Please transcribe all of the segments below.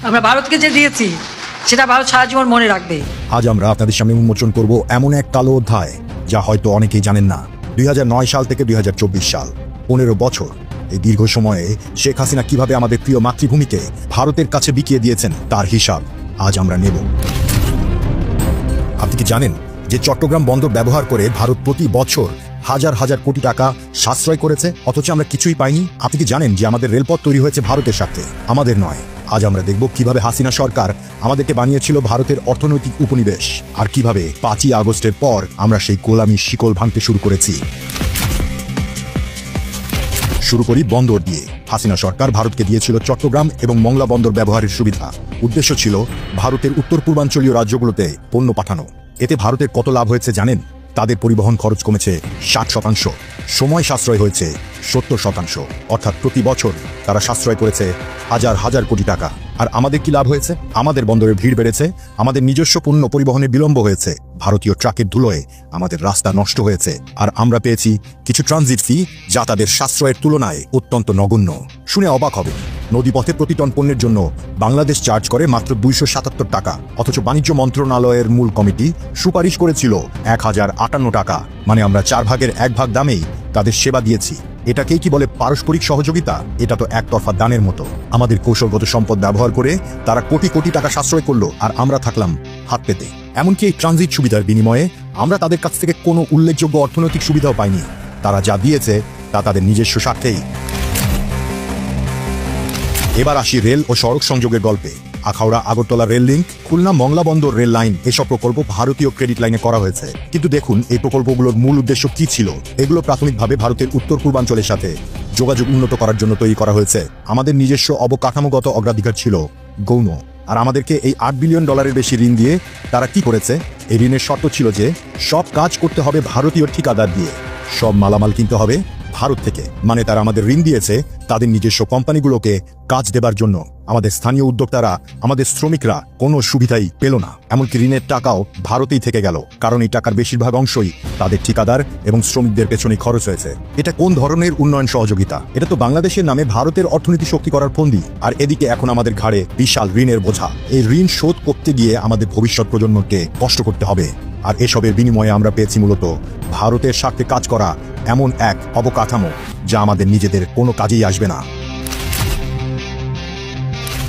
আমরা ভারতকে যে দিয়েছি সেটা ভারত সারা জীবন মনে রাখবে। আজ আমরা আপনাদের সামনে উন্মোচন করব এমন এক কালো অধ্যায় যা হয়তো অনেকেই জানেন না। 2009 সাল থেকে 2024 সাল 15 বছর, এই দীর্ঘ সময়ে শেখ হাসিনা কিভাবে আমাদের প্রিয় মাতৃভূমিকে ভারতের কাছে বিকিয়ে দিয়েছেন তার হিসাব আজ আমরা নেব। আপনি কি জানেন যে চট্টগ্রাম বন্দর ব্যবহার করে ভারত প্রতি বছর হাজার হাজার কোটি টাকা সাশ্রয় করেছে, অথচ আমরা কিছুই পাইনি? আপনি কি জানেন যে আমাদের রেলপথ তৈরি হয়েছে ভারতের স্বার্থে, আমাদের নয়? আজ আমরা দেখব কিভাবে হাসিনা সরকার আমাদেরকে বানিয়েছিল ভারতের অর্থনৈতিক উপনিবেশ, আর কিভাবে 5ই আগস্টের পর আমরা সেই গোলামি শিকল ভাঙতে শুরু করেছি। শুরু করি বন্দর দিয়ে। হাসিনা সরকার ভারতকে দিয়েছিল চট্টগ্রাম এবং মংলা বন্দর ব্যবহারের সুবিধা। উদ্দেশ্য ছিল ভারতের উত্তর পূর্বাঞ্চলীয় রাজ্যগুলোতে পণ্য পাঠানো। এতে ভারতের কত লাভ হয়েছে জানেন? তাদের পরিবহন খরচ কমেছে 60%, সময় সাশ্রয় হয়েছে 70%, অর্থাৎ প্রতি বছর তারা সাশ্রয় করেছে হাজার হাজার কোটি টাকা। আর আমাদের কি লাভ হয়েছে? আমাদের বন্দরে ভিড় বেড়েছে, আমাদের নিজস্ব পণ্য পরিবহনে বিলম্ব হয়েছে, ভারতীয় ট্রাকের ধুলোয় আমাদের রাস্তা নষ্ট হয়েছে, আর আমরা পেয়েছি কিছু ট্রানজিট ফি যা তাদের সাশ্রয়ের তুলনায় অত্যন্ত নগণ্য। শুনে অবাক হবে, নদীপথে প্রতি টন পণ্যের জন্য বাংলাদেশ চার্জ করে মাত্র 277 টাকা, অথচ বাণিজ্য মন্ত্রণালয়ের মূল কমিটি সুপারিশ করেছিল 1058 টাকা। মানে আমরা 4 ভাগ দামেই তাদের সেবা দিয়েছি। এটাকেই কি বলে পারস্পরিক সহযোগিতা? এটা তো একতরফা দানের মতো। আমাদের কৌশলগত সম্পদ ব্যবহার করে তারা কোটি কোটি টাকা সাশ্রয় করলো, আর আমরা থাকলাম হাত পেতে। এমনকি এই ট্রানজিট সুবিধার বিনিময়ে আমরা তাদের কাছ থেকে কোনো উল্লেখযোগ্য অর্থনৈতিক সুবিধাও পাইনি। তারা যা দিয়েছে তা তাদের নিজস্ব স্বার্থেই। এবার আসি রেল ও সড়ক সংযোগের গল্পে। আখাউড়া আগরতলা রেল লিঙ্ক, খুলনা মংলা বন্দর রেল লাইন, এসব প্রকল্প ভারতীয় ক্রেডিট লাইনে করা হয়েছে। কিন্তু দেখুন এই প্রকল্পগুলোর মূল উদ্দেশ্য কি ছিল? এগুলো প্রাথমিকভাবে ভারতের উত্তর পূর্বাঞ্চলের সাথে যোগাযোগ উন্নত করার জন্য তৈরি করা হয়েছে। আমাদের নিজস্ব অবকাঠামোগত অগ্রাধিকার ছিল গৌণ, আর আমাদেরকে এই $8 বিলিয়ন বেশি ঋণ দিয়ে তারা কি করেছে? এই ঋণের শর্ত ছিল যে সব কাজ করতে হবে ভারতীয় ঠিকাদার দিয়ে, সব মালামাল কিনতে হবে ভারত থেকে। মানে তারা আমাদের ঋণ দিয়েছে তাদের নিজস্ব কোম্পানিগুলোকে কাজ দেবার জন্য। আমাদের স্থানীয় উদ্যোক্তারা, আমাদের শ্রমিকরা কোনো সুবিধাই পেল না, এমনকি ঋণের টাকাও ভারতেই থেকে গেল, কারণ এই টাকার বেশিরভাগ অংশই তাদের ঠিকাদার এবং শ্রমিকদের পেছনে খরচ হয়েছে। এটা কোন ধরনের উন্নয়ন সহযোগিতা? এটা তো বাংলাদেশের নামে ভারতের অর্থনীতি শক্তি করার ফন্দি। আর এদিকে এখন আমাদের ঘাড়ে বিশাল ঋণের বোঝা। এই ঋণ শোধ করতে গিয়ে আমাদের ভবিষ্যৎ প্রজন্মকে কষ্ট করতে হবে। আর এসবের বিনিময়ে আমরা পেয়েছি মূলত ভারতের স্বার্থে কাজ করা এমন এক অবকাঠামো যা আমাদের নিজেদের কোনো কাজেই আসবে না।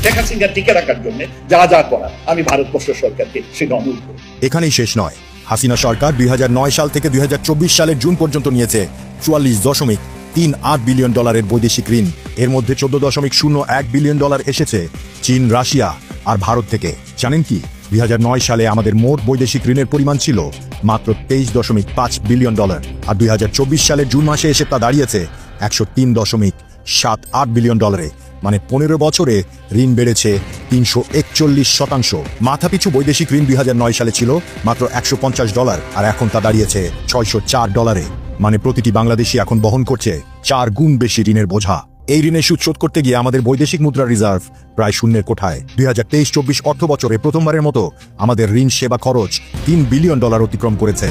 শেখ হাসিনা টিকে রাখার জন্য যা যা করা আমি ভারতবর্ষ সরকারকে সেটা অনুরোধ করি। এখানেই শেষ নয়। হাসিনা সরকার 2009 সাল থেকে 2024 সালের জুন পর্যন্ত নিয়েছে $44.38 বিলিয়ন বৈদেশিক ঋণ। এর মধ্যে $14.01 বিলিয়ন এসেছে চীন, রাশিয়া আর ভারত থেকে। জানেন কি, 2009 সালে আমাদের মোট বৈদেশিক ঋণের পরিমাণ ছিল মাত্র $23.5 বিলিয়ন, আর 2024 সালের জুন মাসে এসে তা দাঁড়িয়েছে $103.78 বিলিয়ন। মানে 15 বছরে ঋণ বেড়েছে 341%। মাথাপিছু বৈদেশিক ঋণ 2009 সালে ছিল মাত্র $150, আর এখন তা দাঁড়িয়েছে $604। মানে প্রতিটি বাংলাদেশি এখন বহন করছে 4 গুণ বেশি ঋণের বোঝা। এই ঋণের সুদ শোধ করতে গিয়ে আমাদের বৈদেশিক মুদ্রা রিজার্ভ প্রায় শূন্যের কোঠায়। 2023-24 অর্থ বছরে প্রথমবারের মতো আমাদের ঋণ সেবা খরচ $3 বিলিয়ন অতিক্রম করেছে।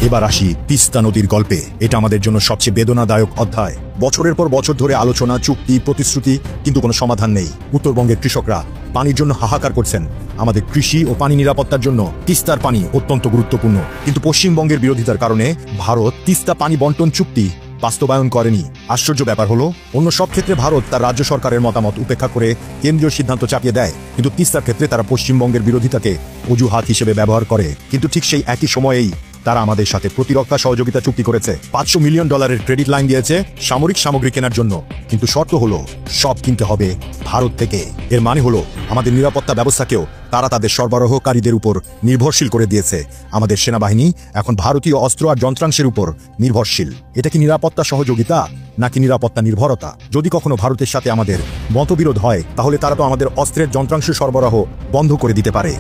এবার আসি তিস্তা নদীর গল্পে। এটা আমাদের জন্য সবচেয়ে বেদনাদায়ক অধ্যায়। বছরের পর বছর ধরে আলোচনা, চুক্তি, প্রতিশ্রুতি, কিন্তু কোনো সমাধান নেই। উত্তরবঙ্গের কৃষকরা পানির জন্য হাহাকার করছেন। আমাদের কৃষি ও পানি নিরাপত্তার জন্য তিস্তার পানি অত্যন্ত গুরুত্বপূর্ণ। কিন্তু পশ্চিমবঙ্গের বিরোধিতার কারণে ভারত তিস্তা পানি বন্টন চুক্তি বাস্তবায়ন করেনি। আশ্চর্য ব্যাপার হলো, অন্য সব ক্ষেত্রে ভারত তার রাজ্য সরকারের মতামত উপেক্ষা করে কেন্দ্রীয় সিদ্ধান্ত চাপিয়ে দেয়, কিন্তু তিস্তার ক্ষেত্রে তারা পশ্চিমবঙ্গের বিরোধিতাকে অজুহাত হিসেবে ব্যবহার করে। কিন্তু ঠিক সেই একই সময়েই তারা আমাদের সাথে প্রতিরক্ষা সহযোগিতা চুক্তি করেছে। $500 মিলিয়ন ক্রেডিট লাইন দিয়েছে সামরিক সামগ্রী কেনার জন্য, কিন্তু শর্ত হলো সব কিনতে হবে ভারত থেকে। এর মানে হলো আমাদের নিরাপত্তা ব্যবস্থাকেও তারা তাদের সরবরাহকারীদের উপর নির্ভরশীল করে দিয়েছে। আমাদের সেনাবাহিনী এখন ভারতীয় অস্ত্র আর যন্ত্রাংশের উপর নির্ভরশীল। এটা কি নিরাপত্তা সহযোগিতা নাকি নিরাপত্তা নির্ভরতা? যদি কখনো ভারতের সাথে আমাদের মতবিরোধ হয়, তাহলে তারা তো আমাদের অস্ত্রের যন্ত্রাংশ সরবরাহ বন্ধ করে দিতে পারে।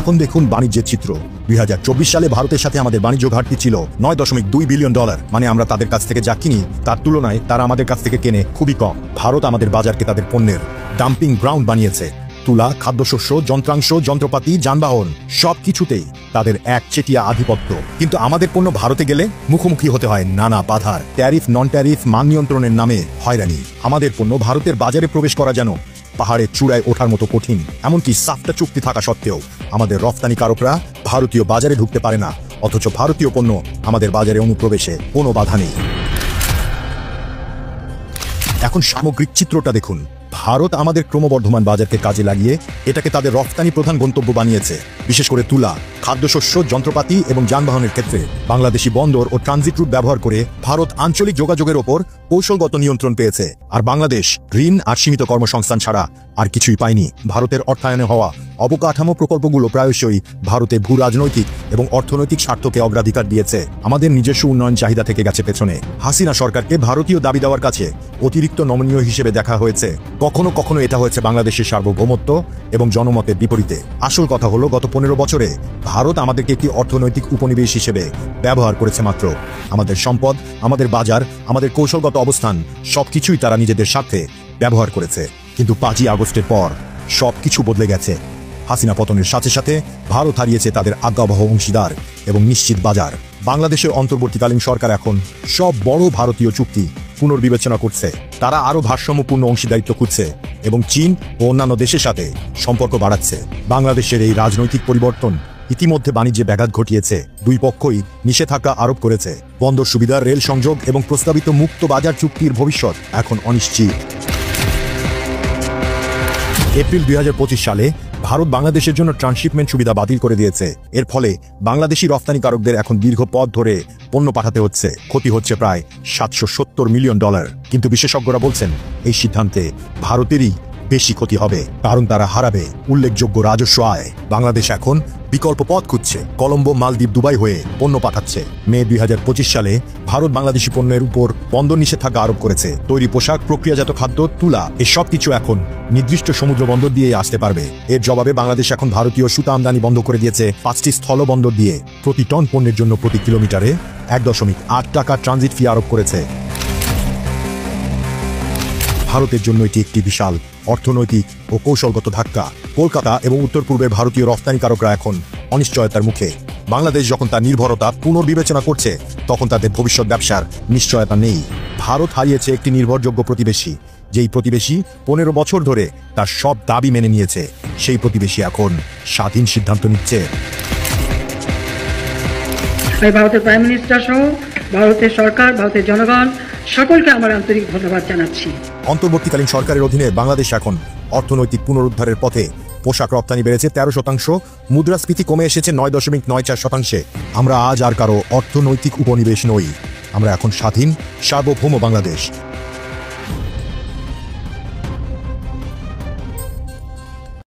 এখন দেখুন বাণিজ্যের চিত্র। 2024 সালে ভারতের সাথে আমাদের বাণিজ্য ঘাটতি ছিল $9.2 বিলিয়ন। মানে আমরা তাদের কাছ থেকে যা কিনি তার তুলনায় তারা আমাদের কাছ থেকে কেনে খুবই কম। ভারত আমাদের বাজারকে তাদের পণ্যের ডাম্পিং গ্রাউন্ড বানিয়েছে। তুলা, খাদ্যশস্য, যন্ত্রাংশ, যন্ত্রপাতি, যানবাহন সব কিছুতেই তাদের একচেটিয়া আধিপত্য। কিন্তু আমাদের পণ্য ভারতে গেলে মুখোমুখি হতে হয় নানা বাধার, ট্যারিফ নন ট্যারিফ মান নিয়ন্ত্রণের নামে হয়রানি। আমাদের পণ্য ভারতের বাজারে প্রবেশ করা যেন পাহাড়ের চূড়ায় ওঠার মতো কঠিন। এমনকি সাফটা চুক্তি থাকা সত্ত্বেও আমাদের রফতানিকারকরা ভারতীয় বাজারে ঢুকতে পারে না, অথচ ভারতীয় পণ্য আমাদের বাজারে অনুপ্রবেশে কোনো বাধা নেই। এখন সামগ্রিক চিত্রটা দেখুন। ভারত আমাদের ক্রমবর্ধমান বাজারকে কাজে লাগিয়ে এটাকে তাদের রফতানি প্রধান গন্তব্য বানিয়েছে। বিশেষ করে তুলা, খাদ্যশস্য, যন্ত্রপাতি এবং যানবাহনের ক্ষেত্রে বাংলাদেশি বন্দর ও ট্রানজিট রুট ব্যবহার করে ভারত আঞ্চলিক যোগাযোগের ওপর কৌশলগত নিয়ন্ত্রণ পেয়েছে। আর বাংলাদেশ ঋণ আর সীমিত কর্মসংস্থান ছাড়া আর কিছুই পায়নি। ভারতের অর্থায়নে হওয়া অবকাঠামো প্রকল্পগুলো প্রায়শই ভারতের ভূ রাজনৈতিক এবং অর্থনৈতিক স্বার্থকে অগ্রাধিকার দিয়েছে, আমাদের নিজস্ব উন্নয়ন চাহিদা থেকে গেছে পেছনে। হাসিনা সরকারকে ভারতীয় দাবি দেওয়ার কাছে অতিরিক্ত নমনীয় হিসেবে দেখা হয়েছে। কখনো কখনো এটা হয়েছে বাংলাদেশের সার্বভৌমত্ব এবং জনমতের বিপরীতে। আসল কথা হলো, গত 15 বছরে ভারত আমাদেরকে একটি অর্থনৈতিক উপনিবেশ হিসেবে ব্যবহার করেছে মাত্র। আমাদের সম্পদ, আমাদের বাজার, আমাদের কৌশলগত অবস্থান সবকিছুই তারা নিজেদের স্বার্থে ব্যবহার করেছে। কিন্তু 5ই আগস্টের পর সবকিছু বদলে গেছে। হাসিনা পতনের সাথে সাথে ভারত হারিয়েছে তাদের আজ্ঞাবহ অংশীদার এবং নিশ্চিত বাজার। বাংলাদেশের অন্তর্বর্তীকালীন সরকার এখন সব বড় ভারতীয় চুক্তি পুনর্বিবেচনা করছে। তারা আরও ভারসাম্যপূর্ণ অংশীদারিত্ব খুঁজছে এবং চীন ও অন্যান্য দেশের সাথে সম্পর্ক বাড়াচ্ছে। বাংলাদেশের এই রাজনৈতিক পরিবর্তন ইতিমধ্যে বাণিজ্যে ব্যাঘাত ঘটিয়েছে। দুই পক্ষই নিষেধাজ্ঞা আরোপ করেছে। বন্দর সুবিধা, রেল সংযোগ এবং প্রস্তাবিত মুক্ত বাজার চুক্তির ভবিষ্যৎ এখন অনিশ্চিত। এপ্রিল 2025 সালে ভারত বাংলাদেশের জন্য ট্রান্সশিপমেন্ট সুবিধা বাতিল করে দিয়েছে। এর ফলে বাংলাদেশি রফতানিকারকদের এখন দীর্ঘ পথ ধরে পণ্য পাঠাতে হচ্ছে। ক্ষতি হচ্ছে প্রায় $770 মিলিয়ন। কিন্তু বিশেষজ্ঞরা বলছেন এই সিদ্ধান্তে ভারতেরই বেশি ক্ষতি হবে, কারণ তারা হারাবে উল্লেখযোগ্য রাজস্ব আয়। বাংলাদেশ এখন বিকল্প পথ খুঁজছে। কলম্বো, মালদ্বীপ, দুবাই হয়ে পণ্য পাঠাচ্ছে। মে 2025 সালে ভারত বাংলাদেশি পণ্যের উপর বন্দর নিষেধাজ্ঞা আরোপ করেছে। তৈরি পোশাক, প্রক্রিয়াজাত খাদ্য, তুলা এসব কিছু এখন নির্দিষ্ট সমুদ্র বন্দর দিয়ে আসতে পারবে। এর জবাবে বাংলাদেশ এখন ভারতীয় সুতা আমদানি বন্ধ করে দিয়েছে 5টি স্থল বন্দর দিয়ে। প্রতি টন পণ্যের জন্য প্রতি কিলোমিটারে 1.8 টাকা ট্রানজিট ফি আরোপ করেছে। ভারতের জন্য এটি একটি বিশাল অর্থনৈতিক ও কৌশলগত ধাক্কা। কলকাতা এবং উত্তর পূর্বের ভারতীয় রফতানিকারকরা এখন অনিশ্চয়তার মুখে। বাংলাদেশ যখন তার নির্ভরতা পুনর্বিবেচনা করছে, তখন তাদের ভবিষ্যৎ ব্যবসার নিশ্চয়তা নেই। ভারত হারিয়েছে একটি নির্ভরযোগ্য প্রতিবেশী, যেই প্রতিবেশী 15 বছর ধরে তার সব দাবি মেনে নিয়েছে। সেই প্রতিবেশী এখন স্বাধীন সিদ্ধান্ত নিচ্ছে। ভারতের প্রাইম মিনিস্টার সহ ভারতের সরকার, ভারতের জনগণ সকলকে আমার আন্তরিক ধন্যবাদ জানাচ্ছি। অন্তর্বর্তীকালীন সরকারের অধীনে বাংলাদেশ এখন অর্থনৈতিক পুনরুদ্ধারের পথে। পোশাক রপ্তানি বেড়েছে 13%, মুদ্রাস্ফীতি কমে এসেছে 9.94%। আমরা আজ আর কারো অর্থনৈতিক উপনিবেশ নই। আমরা এখন স্বাধীন সার্বভৌম বাংলাদেশ।